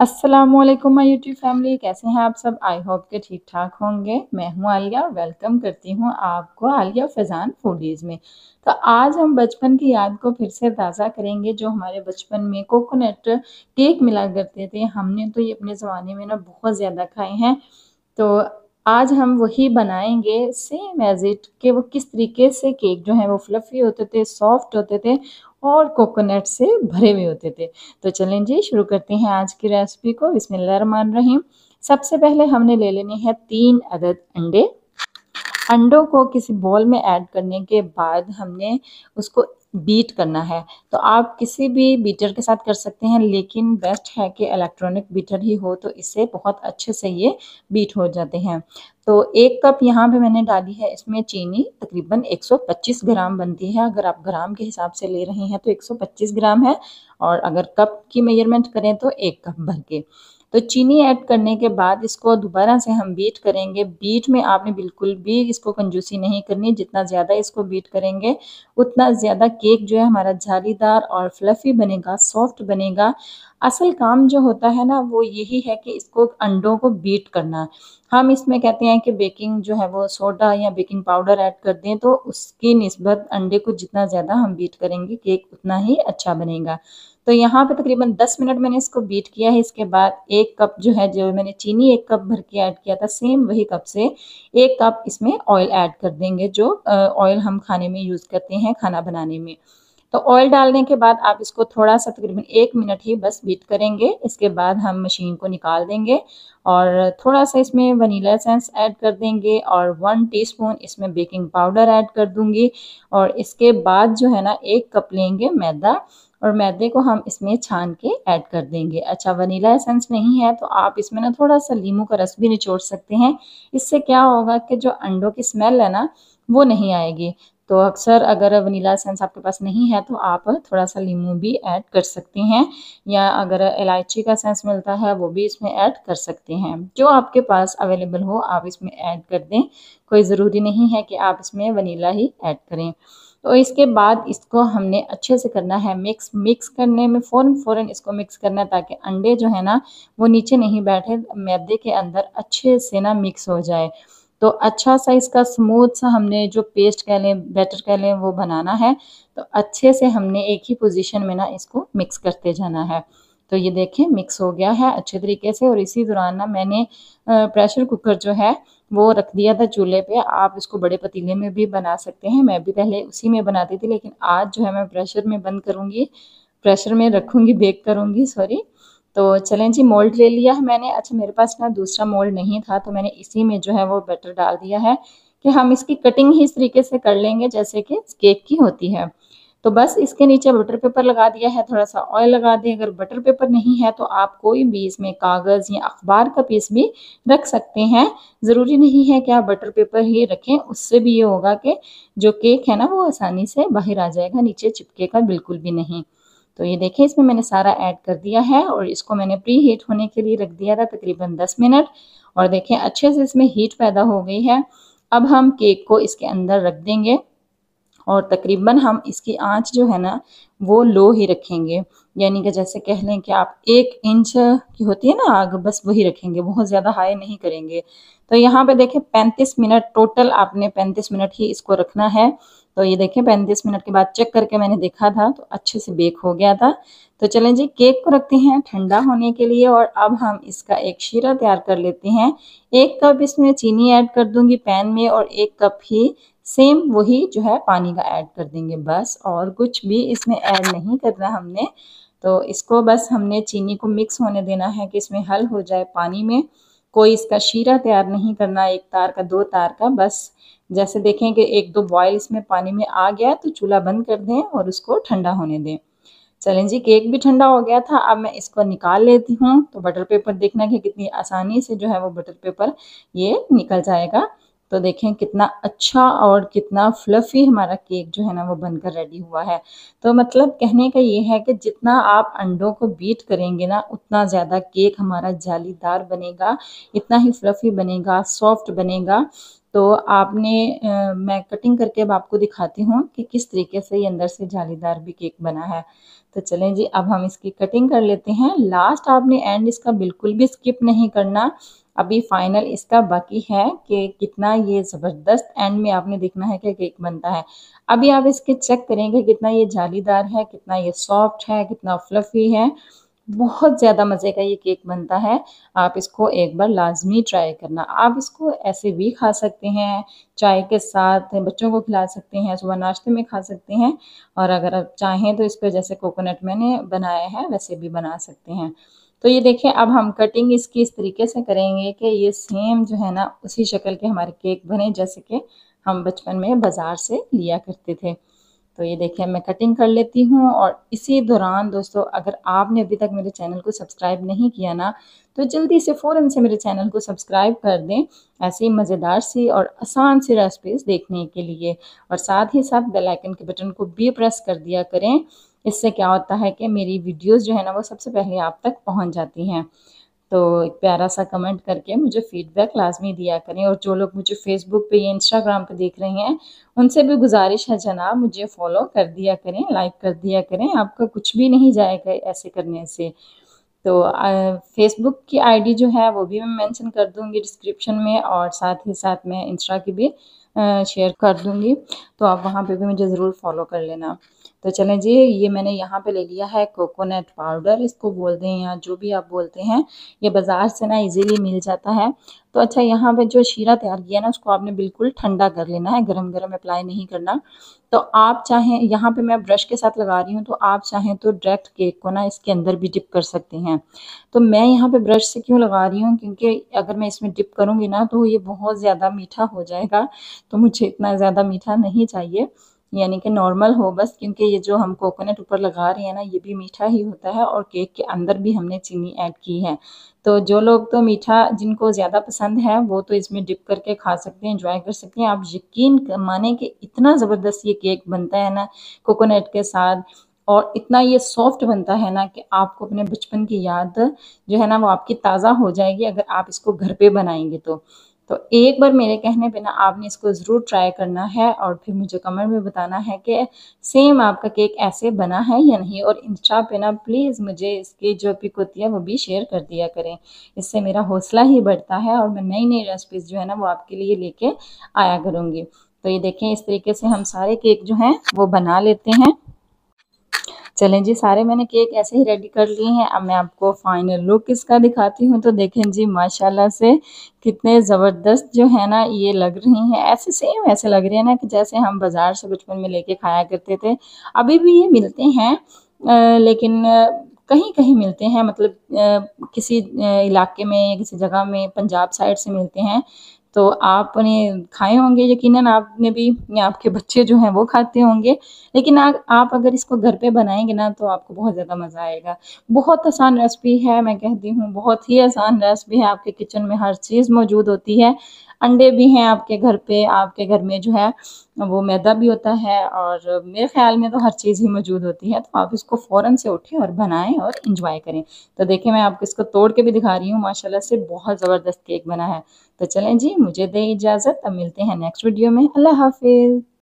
अस्सलामुअलैकुम my YouTube family, कैसे हैं आप सब। आई होप के ठीक ठाक होंगे। मैं हूं आलिया और वेलकम करती हूं आपको आलिया फैजान फूडीज़ में। तो आज हम बचपन की याद को फिर से ताज़ा करेंगे। जो हमारे बचपन में कोकोनट केक मिला करते थे, हमने तो ये अपने ज़माने में ना बहुत ज़्यादा खाए हैं। तो आज हम वही बनाएंगे सेम एज इट, कि वो किस तरीके से केक जो है वो फ्लफी होते थे, सॉफ्ट होते थे और कोकोनट से भरे हुए होते थे। तो चलें जी, शुरू करते हैं आज की रेसिपी को। बिस्मिल्लाहिर्रहमानिर्रहीम। सबसे पहले हमने ले लेने हैं 3 अदद अंडे। अंडों को किसी बॉल में ऐड करने के बाद हमने उसको बीट करना है। तो आप किसी भी बीटर के साथ कर सकते हैं, लेकिन बेस्ट है कि इलेक्ट्रॉनिक बीटर ही हो, तो इससे बहुत अच्छे से ये बीट हो जाते हैं। तो 1 कप यहाँ पे मैंने डाली है इसमें चीनी, तकरीबन 125 ग्राम बनती है। अगर आप ग्राम के हिसाब से ले रहे हैं तो 125 ग्राम है, और अगर कप की मेजरमेंट करें तो 1 कप भर के। तो चीनी ऐड करने के बाद इसको दोबारा से हम बीट करेंगे। बीट में आपने बिल्कुल भी इसको कंजूसी नहीं करनी। जितना ज़्यादा इसको बीट करेंगे उतना ज़्यादा केक जो है हमारा जालीदार और फ्लफ़ी बनेगा, सॉफ्ट बनेगा। असल काम जो होता है ना वो यही है कि इसको अंडों को बीट करना। हम इसमें कहते हैं कि बेकिंग जो है वो सोडा या बेकिंग पाउडर ऐड कर दें, तो उसकी निस्बत अंडे को जितना ज़्यादा हम बीट करेंगे केक उतना ही अच्छा बनेगा। तो यहाँ पे तकरीबन 10 मिनट मैंने इसको बीट किया है। इसके बाद 1 कप जो है, जो मैंने चीनी 1 कप भर के ऐड किया था, सेम वही कप से 1 कप इसमें ऑयल ऐड कर देंगे, जो ऑयल हम खाने में यूज़ करते हैं, खाना बनाने में। तो ऑयल डालने के बाद आप इसको थोड़ा सा तकरीबन 1 मिनट ही बस बीट करेंगे। इसके बाद हम मशीन को निकाल देंगे और थोड़ा सा इसमें वनीला एसेंस ऐड कर देंगे और 1 टीस्पून इसमें बेकिंग पाउडर ऐड कर दूंगी। और इसके बाद जो है ना 1 कप लेंगे मैदा, और मैदे को हम इसमें छान के ऐड कर देंगे। अच्छा, वनीला एसेंस नहीं है तो आप इसमें ना थोड़ा सा नींबू का रस भी निचोड़ सकते हैं। इससे क्या होगा कि जो अंडों की स्मेल है ना वो नहीं आएगी। तो अक्सर अगर वनीला एसेंस आपके पास नहीं है तो आप थोड़ा सा नींबू भी ऐड कर सकते हैं, या अगर इलायची का एसेंस मिलता है वो भी इसमें ऐड कर सकते हैं। जो आपके पास अवेलेबल हो आप इसमें ऐड कर दें। कोई ज़रूरी नहीं है कि आप इसमें वनीला ही ऐड करें। तो इसके बाद इसको हमने अच्छे से करना है मिक्स। मिक्स करने में फ़ौरन इसको मिक्स करना है, ताकि अंडे जो है ना वो नीचे नहीं बैठे, मैदे के अंदर अच्छे से ना मिक्स हो जाए। तो अच्छा सा इसका स्मूथ सा हमने जो पेस्ट कह लें, बैटर कह लें, वो बनाना है। तो अच्छे से हमने एक ही पोजीशन में ना इसको मिक्स करते जाना है। तो ये देखें मिक्स हो गया है अच्छे तरीके से। और इसी दौरान ना मैंने प्रेशर कुकर जो है वो रख दिया था चूल्हे पे। आप इसको बड़े पतीले में भी बना सकते हैं, मैं भी पहले उसी में बनाती थी, लेकिन आज जो है मैं प्रेशर में बंद करूँगी, प्रेशर में रखूँगी, बेक करूँगी, सॉरी। तो चलें जी, मोल्ड ले लिया है मैंने। अच्छा, मेरे पास ना दूसरा मोल्ड नहीं था तो मैंने इसी में जो है वो बैटर डाल दिया है, कि हम इसकी कटिंग ही इस तरीके से कर लेंगे जैसे कि केक की होती है। तो बस इसके नीचे बटर पेपर लगा दिया है, थोड़ा सा ऑयल लगा दें। अगर बटर पेपर नहीं है तो आप कोई भी इसमें कागज़ या अखबार का पीस भी रख सकते हैं। ज़रूरी नहीं है कि आप बटर पेपर ही रखें, उससे भी ये होगा कि जो केक है ना वो आसानी से बाहर आ जाएगा, नीचे चिपकेगा बिल्कुल भी नहीं। तो ये देखिए इसमें मैंने सारा ऐड कर दिया है और इसको मैंने प्री हीट होने के लिए रख दिया था तकरीबन 10 मिनट। और देखें अच्छे से इसमें हीट पैदा हो गई है। अब हम केक को इसके अंदर रख देंगे और तकरीबन हम इसकी आंच जो है ना वो लो ही रखेंगे। यानी कि जैसे कह लें कि आप 1 इंच की होती है ना आग, बस वही रखेंगे, बहुत ज़्यादा हाई नहीं करेंगे। तो यहाँ पे देखें 35 मिनट टोटल आपने 35 मिनट ही इसको रखना है। तो ये देखें 35 मिनट के बाद चेक करके मैंने देखा था तो अच्छे से बेक हो गया था। तो चलें जी, केक को रखते हैं ठंडा होने के लिए और अब हम इसका एक शीरा तैयार कर लेते हैं। 1 कप इसमें चीनी ऐड कर दूंगी पैन में और 1 कप ही सेम वही जो है पानी का ऐड कर देंगे बस, और कुछ भी इसमें ऐड नहीं करना हमने। तो इसको बस हमने चीनी को मिक्स होने देना है कि इसमें हल हो जाए पानी में। कोई इसका शीरा तैयार नहीं करना 1 तार का 2 तार का, बस जैसे देखें कि 1-2 बॉयल इसमें पानी में आ गया तो चूल्हा बंद कर दें और उसको ठंडा होने दें। चलें जी, केक भी ठंडा हो गया था, अब मैं इसको निकाल लेती हूँ। तो बटर पेपर देखना कि कितनी आसानी से जो है वो बटर पेपर ये निकल जाएगा। तो देखें कितना अच्छा और कितना फ्लफ़ी हमारा केक जो है ना वो बनकर रेडी हुआ है। तो मतलब कहने का ये है कि जितना आप अंडों को बीट करेंगे ना उतना ज़्यादा केक हमारा जालीदार बनेगा, इतना ही फ्लफ़ी बनेगा, सॉफ्ट बनेगा। तो आपने मैं कटिंग करके अब आपको दिखाती हूँ कि किस तरीके से ये अंदर से जालीदार भी केक बना है। तो चलें जी, अब हम इसकी कटिंग कर लेते हैं। लास्ट आपने एंड इसका बिल्कुल भी स्किप नहीं करना। अभी फाइनल इसका बाकी है कि कितना ये ज़बरदस्त एंड में आपने देखना है कि केक बनता है। अभी आप इसके चेक करेंगे कितना ये जालीदार है, कितना ये सॉफ्ट है, कितना फ्लफ़ी है। बहुत ज़्यादा मज़े का ये केक बनता है। आप इसको एक बार लाज़मी ट्राई करना। आप इसको ऐसे भी खा सकते हैं, चाय के साथ बच्चों को खिला सकते हैं, सुबह नाश्ते में खा सकते हैं और अगर आप चाहें तो इसको जैसे कोकोनट मैंने बनाया है वैसे भी बना सकते हैं। तो ये देखिए अब हम कटिंग इसकी इस तरीके से करेंगे कि ये सेम जो है ना उसी शक्ल के हमारे केक बने जैसे कि हम बचपन में बाज़ार से लिया करते थे। तो ये देखिए मैं कटिंग कर लेती हूँ और इसी दौरान दोस्तों अगर आपने अभी तक मेरे चैनल को सब्सक्राइब नहीं किया ना तो जल्दी से फ़ौरन से मेरे चैनल को सब्सक्राइब कर दें ऐसी मज़ेदार सी और आसान सी रेसिपीज़ देखने के लिए और साथ ही साथ बेल आइकन के बटन को भी प्रेस कर दिया करें। इससे क्या होता है कि मेरी वीडियोज़ जो है ना वो सबसे पहले आप तक पहुँच जाती हैं। तो एक प्यारा सा कमेंट करके मुझे फ़ीडबैक लाज़मी दिया करें और जो लोग मुझे फ़ेसबुक पे या इंस्टाग्राम पे देख रहे हैं, उनसे भी गुज़ारिश है जनाब मुझे फ़ॉलो कर दिया करें, लाइक कर दिया करें, आपका कुछ भी नहीं जाएगा ऐसे करने से। तो फ़ेसबुक की आईडी जो है वो भी मैं मेंशन कर दूँगी डिस्क्रिप्शन में और साथ ही साथ मैं इंस्टा की भी शेयर कर दूँगी, तो आप वहाँ पे भी मुझे ज़रूर फ़ॉलो कर लेना। तो चलें जी, ये मैंने यहाँ पे ले लिया है कोकोनट पाउडर इसको बोलते हैं या जो भी आप बोलते हैं, ये बाज़ार से ना इज़ीली मिल जाता है। तो अच्छा यहाँ पे जो शीरा तैयार किया है ना उसको आपने बिल्कुल ठंडा कर लेना है, गरम-गरम अप्लाई नहीं करना। तो आप चाहें यहाँ पे मैं ब्रश के साथ लगा रही हूँ, तो आप चाहें तो डायरेक्ट केक को ना इसके अंदर भी डिप कर सकते हैं। तो मैं यहाँ पे ब्रश से क्यों लगा रही हूँ क्योंकि अगर मैं इसमें डिप करूँगी ना तो ये बहुत ज़्यादा मीठा हो जाएगा, तो मुझे इतना ज़्यादा मीठा नहीं चाहिए, यानी कि नॉर्मल हो बस क्योंकि ये जो हम कोकोनट ऊपर लगा रहे हैं ना ये भी मीठा ही होता है और केक के अंदर भी हमने चीनी ऐड की है। तो जो लोग तो मीठा जिनको ज़्यादा पसंद है वो तो इसमें डिप करके खा सकते हैं, एन्जॉय कर सकते हैं। आप यकीन मानें कि इतना ज़बरदस्त ये केक बनता है ना कोकोनट के साथ और इतना ये सॉफ्ट बनता है ना कि आपको अपने बचपन की याद जो है ना वो आपकी ताज़ा हो जाएगी अगर आप इसको घर पे बनाएँगे तो। तो एक बार मेरे कहने पे ना आपने इसको ज़रूर ट्राई करना है और फिर मुझे कमेंट में बताना है कि सेम आपका केक ऐसे बना है या नहीं और इंस्टा पे ना प्लीज़ मुझे इसकी जो पिक होती है वो भी शेयर कर दिया करें। इससे मेरा हौसला ही बढ़ता है और मैं नई-नई रेसिपीज़ जो है ना वो आपके लिए लेके आया करूँगी। तो ये देखें इस तरीके से हम सारे केक जो हैं वो बना लेते हैं। चलें जी, सारे मैंने केक ऐसे ही रेडी कर लिए हैं। अब मैं आपको फाइनल लुक इसका दिखाती हूँ। तो देखें जी माशाल्लाह से कितने ज़बरदस्त जो है ना ये लग रही हैं। ऐसे सेम ऐसे लग रहे हैं ना कि जैसे हम बाज़ार से बचपन में लेके खाया करते थे। अभी भी ये मिलते हैं लेकिन कहीं-कहीं मिलते हैं मतलब किसी इलाके में या किसी जगह में पंजाब साइड से मिलते हैं। तो आपने खाए होंगे यकीनन आपने भी या आपके बच्चे जो हैं वो खाते होंगे। लेकिन आप अगर इसको घर पे बनाएँगे ना तो आपको बहुत ज़्यादा मज़ा आएगा। बहुत आसान रेसिपी है मैं कहती हूँ, बहुत ही आसान रेसिपी है, आपके किचन में हर चीज़ मौजूद होती है। अंडे भी हैं आपके घर पे, आपके घर में जो है वो मैदा भी होता है और मेरे ख़्याल में तो हर चीज़ ही मौजूद होती है। तो आप इसको फ़ौरन से उठें और बनाएँ और एन्जॉय करें। तो देखिए मैं आपको इसको तोड़ के भी दिखा रही हूँ माशाल्लाह से बहुत ज़बरदस्त केक बना है। तो चलें जी मुझे दें इजाज़त, अब मिलते हैं नेक्स्ट वीडियो में। अल्लाह हाफ़िज़।